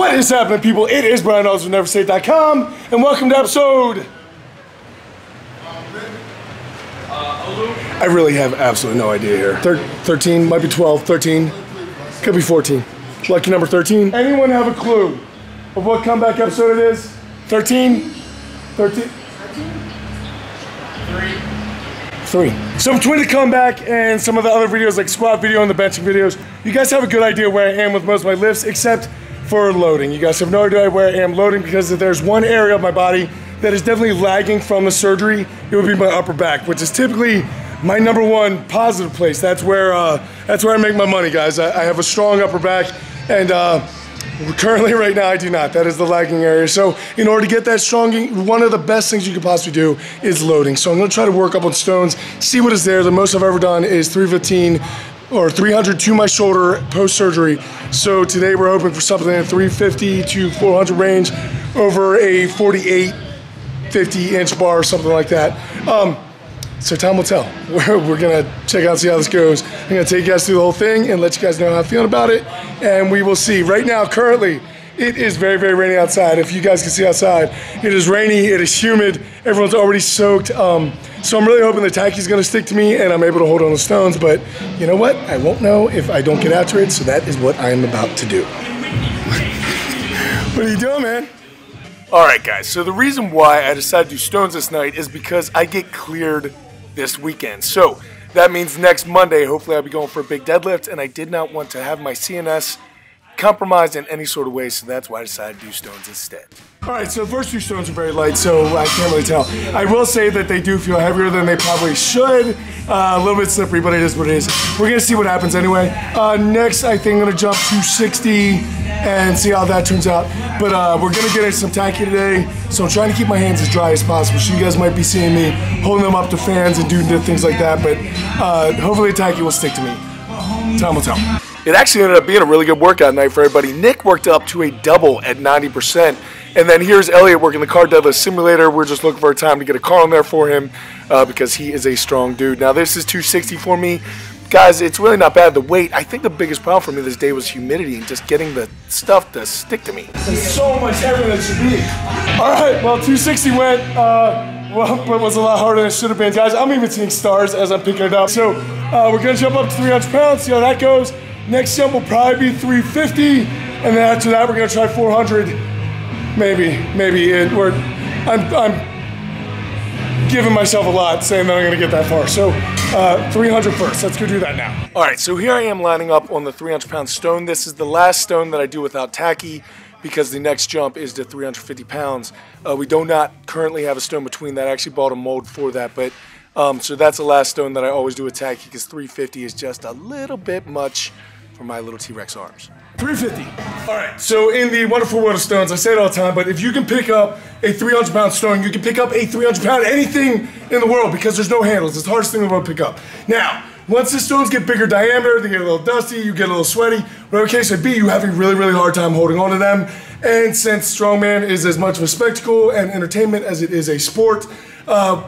What is happening, people? It is Brian Alsruhe from NEVERsate.com, and welcome to episode... I really have absolutely no idea here. 13, might be 12, 13, could be 14. Lucky number 13. Anyone have a clue of what comeback episode it is? 13? 13? 3. So between the comeback and some of the other videos like squat video and the benching videos, you guys have a good idea where I am with most of my lifts, except for loading. You guys have no idea where I am loading because if there's one area of my body that is definitely lagging from the surgery, it would be my upper back, which is typically my number one positive place. That's where I make my money, guys. I have a strong upper back, and currently right now I do not. That is the lagging area. So in order to get that strong, one of the best things you could possibly do is loading. So I'm gonna try to work up on stones, see what is there. The most I've ever done is 315 or 300 to my shoulder post-surgery. So today we're hoping for something in 350 to 400 range over a 48, 50-inch bar or something like that. So time will tell. We're gonna check out, see how this goes. I'm gonna take you guys through the whole thing and let you guys know how I'm feeling about it, and we will see. Right now, currently, it is very, very rainy outside. If you guys can see outside, it is rainy, it is humid, everyone's already soaked. So I'm really hoping the Tacky's gonna stick to me and I'm able to hold on the stones, but you know what? I won't know if I don't get after it, so that is what I'm about to do. What are you doing, man? All right, guys, so the reason why I decided to do stones this night is because I get cleared this weekend. So that means next Monday, hopefully I'll be going for a big deadlift, and I did not want to have my CNS compromised in any sort of way, so that's why I decided to do stones instead. All right, so the first two stones are very light, so I can't really tell. I will say that they do feel heavier than they probably should. A little bit slippery, but it is what it is. We're gonna see what happens anyway. Next, I think I'm gonna jump 260 and see how that turns out. But we're gonna get into some Tacky today, so I'm trying to keep my hands as dry as possible. So you guys might be seeing me holding them up to fans and doing things like that, but hopefully Tacky will stick to me. Time will tell. It actually ended up being a really good workout night for everybody. Nick worked up to a double at 90%. And then here's Elliot working the car deadlift simulator. We're just looking for a time to get a car on there for him because he is a strong dude. Now this is 260 for me. Guys, it's really not bad. The weight, I think the biggest problem for me this day was humidity and just getting the stuff to stick to me. There's so much heavier than it should be. All right, well 260 went, well, it was a lot harder than it should have been. Guys, I'm even seeing stars as I'm picking it up. So we're gonna jump up to 300 pounds, see how that goes. Next jump will probably be 350, and then after that we're gonna try 400. Maybe. I'm giving myself a lot saying that I'm gonna get that far. So 300 first, let's go do that now. All right, so here I am lining up on the 300-pound stone. This is the last stone that I do without Tacky because the next jump is to 350 pounds. We do not currently have a stone between that. I actually bought a mold for that, but so that's the last stone that I always do with Tacky because 350 is just a little bit much for my little T-Rex arms. 350. All right, so in the wonderful world of stones, I say it all the time, but if you can pick up a 300-pound stone, you can pick up a 300-pound anything in the world because there's no handles. It's the hardest thing in the world to pick up. Now, once the stones get bigger diameter, they get a little dusty, you get a little sweaty, whatever case may be, you have a really, really hard time holding on to them. And since strongman is as much of a spectacle and entertainment as it is a sport,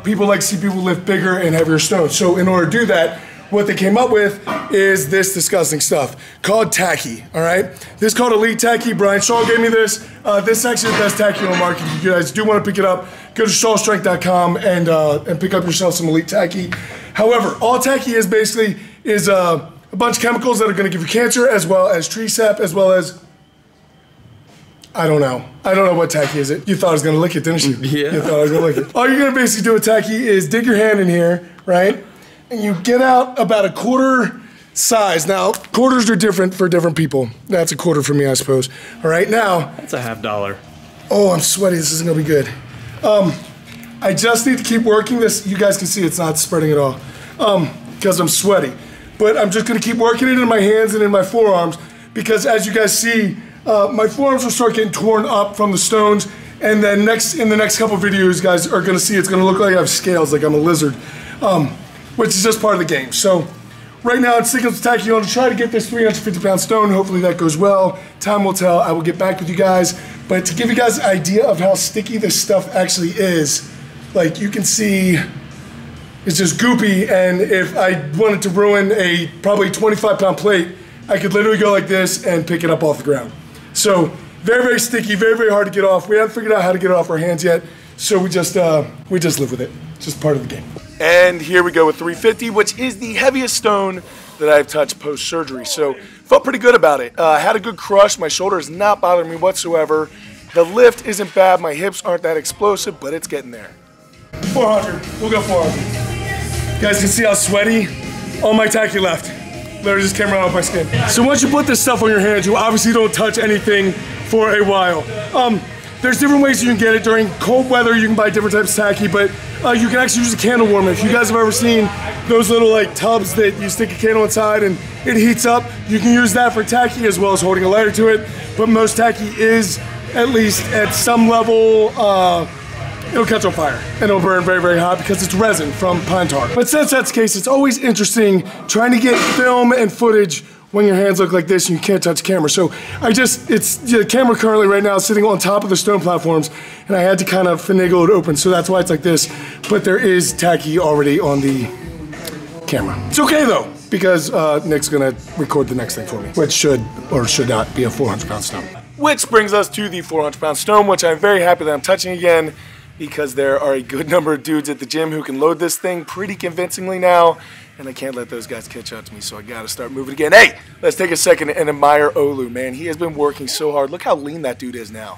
people like to see people lift bigger and heavier stones. So in order to do that, what they came up with is this disgusting stuff called Tacky, all right? This is called Elite Tacky. Brian Shaw gave me this. This is actually the best Tacky on the market. If you guys do want to pick it up, go to shawstrength.com and pick up yourself some Elite Tacky. However, all Tacky is basically is a bunch of chemicals that are going to give you cancer, as well as tree sap, as well as I don't know what Tacky is. You thought I was going to lick it, didn't you? Yeah. You thought I was going to lick it. All you're going to basically do with Tacky is dig your hand in here, right? And you get out about a quarter size. Now, quarters are different for different people. That's a quarter for me, I suppose. All right, now. That's a $50. Oh, I'm sweaty. This isn't going to be good. I just need to keep working this. You guys can see it's not spreading at all because I'm sweaty. But I'm just going to keep working it in my hands and in my forearms because as you guys see, my forearms will start getting torn up from the stones. And then in the next couple videos, you guys are going to see it's going to look like I have scales, like I'm a lizard. Which is just part of the game. So right now it's sticking with Tacky on to try to get this 350-pound stone. Hopefully that goes well. Time will tell. I will get back with you guys. But to give you guys an idea of how sticky this stuff actually is, like you can see it's just goopy, and if I wanted to ruin a probably 25-pound plate, I could literally go like this and pick it up off the ground. So Very, very sticky, very, very hard to get off. We haven't figured out how to get it off our hands yet, so we just live with it. It's just part of the game. And here we go with 350, which is the heaviest stone that I've touched post-surgery. So felt pretty good about it. Had a good crush. My shoulder is not bothering me whatsoever. The lift isn't bad. My hips aren't that explosive, but it's getting there. 400. We'll go 400. You guys can see how sweaty all my tacky left. Literally just came right off my skin. So once you put this stuff on your hands, you obviously don't touch anything for a while. There's different ways you can get it. During cold weather, you can buy different types of tacky, but you can actually use a candle warmer. If you guys have ever seen those little like tubs that you stick a candle inside and it heats up, you can use that for tacky as well as holding a lighter to it. But most tacky is, at least at some level, it'll catch on fire and it'll burn very, very hot because it's resin from pine tar. But since that's the case, it's always interesting trying to get film and footage when your hands look like this and you can't touch the camera. So the camera currently right now is sitting on top of the stone platforms and I had to kind of finagle it open, so that's why it's like this. But there is tacky already on the camera. It's okay though, because Nick's gonna record the next thing for me, which should or should not be a 400-pound stone. Which brings us to the 400-pound stone, which I'm very happy that I'm touching again, because there are a good number of dudes at the gym who can load this thing pretty convincingly now, and I can't let those guys catch up to me, so I gotta start moving again. Hey, let's take a second and admire Olu, man. He has been working so hard. Look how lean that dude is now.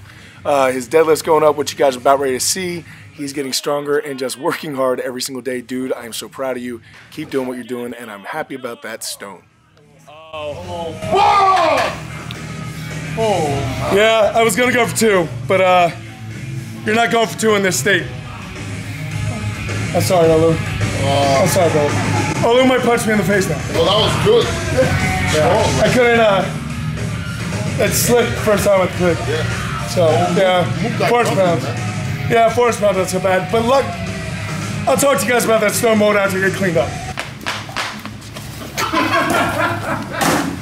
His deadlift's going up, which you guys are about ready to see. He's getting stronger and just working hard every single day. Dude, I am so proud of you. Keep doing what you're doing, and I'm happy about that stone. Yeah, I was gonna go for 2, but you're not going for 2 in this state. I'm sorry, Olu. I'm sorry, bro. Olu might punch me in the face now. Well, that was good. Yeah. I couldn't, it slipped first time I clicked. Yeah. So, yeah, 400 pounds. Yeah, 400 pounds, not so bad. But look, I'll talk to you guys about that stone mold after you get cleaned up.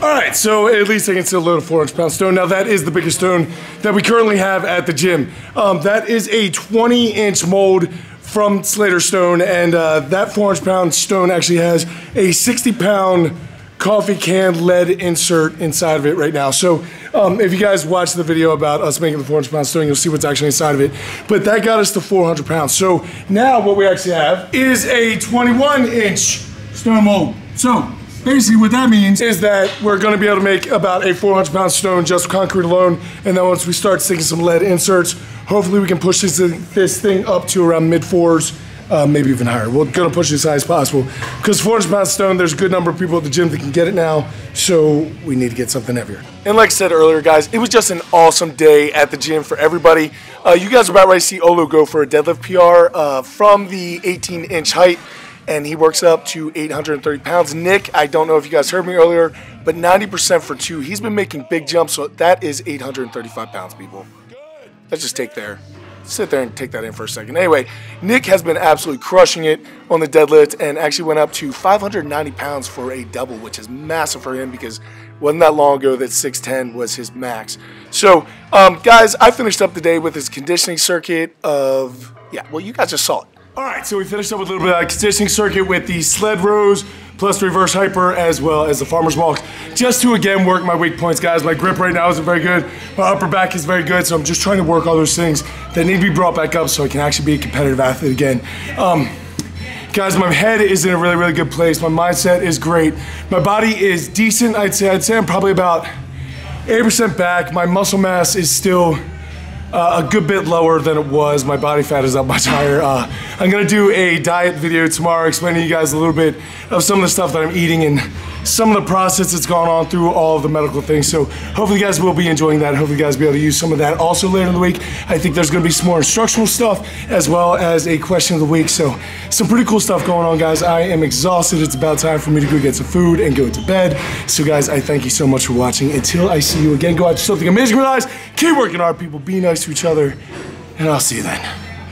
All right, so at least I can still load a 400-pound stone. Now that is the biggest stone that we currently have at the gym. That is a 20-inch mold from Slater Stone, and that 400-pound stone actually has a 60-pound coffee can lead insert inside of it right now. So if you guys watch the video about us making the 400-pound stone, you'll see what's actually inside of it. But that got us to 400 pounds. So now what we actually have is a 21-inch stone mold. So basically what that means is that we're gonna be able to make about a 400-pound stone just concrete alone, and then once we start sticking some lead inserts, hopefully we can push this thing up to around mid-4s, maybe even higher. We're gonna push it as high as possible, because 400-pound stone, there's a good number of people at the gym that can get it now, so we need to get something heavier. And like I said earlier, guys, it was just an awesome day at the gym for everybody. You guys are about ready to see Olu go for a deadlift PR from the 18-inch height, and he works up to 830 pounds. Nick, I don't know if you guys heard me earlier, but 90% for 2. He's been making big jumps, so that is 835 pounds, people. Let's just sit there and take that in for a second. Anyway, Nick has been absolutely crushing it on the deadlift and actually went up to 590 pounds for a double, which is massive for him because it wasn't that long ago that 610 was his max. So, guys, I finished up the day with his conditioning circuit of, well, you guys just saw it. All right, so we finished up with a little bit of conditioning circuit with the sled rows plus the reverse hyper as well as the farmer's walks, just to again work my weak points, guys. My grip right now isn't very good. My upper back is very good, so I'm just trying to work all those things that need to be brought back up so I can actually be a competitive athlete again. Guys, my head is in a really, really good place. My mindset is great. My body is decent, I'd say I'm probably about 80% back. My muscle mass is still a good bit lower than it was. My body fat is up much higher. I'm gonna do a diet video tomorrow explaining to you guys a little bit of some of the stuff that I'm eating and some of the process that's gone on through all of the medical things. So hopefully you guys will be enjoying that. Hopefully you guys will be able to use some of that also later in the week. I think there's gonna be some more instructional stuff as well as a question of the week. So some pretty cool stuff going on, guys. I am exhausted. It's about time for me to go get some food and go to bed. So guys, I thank you so much for watching. Until I see you again, go out to something amazing with guys. Keep working hard, people. Be nice to each other, and I'll see you then.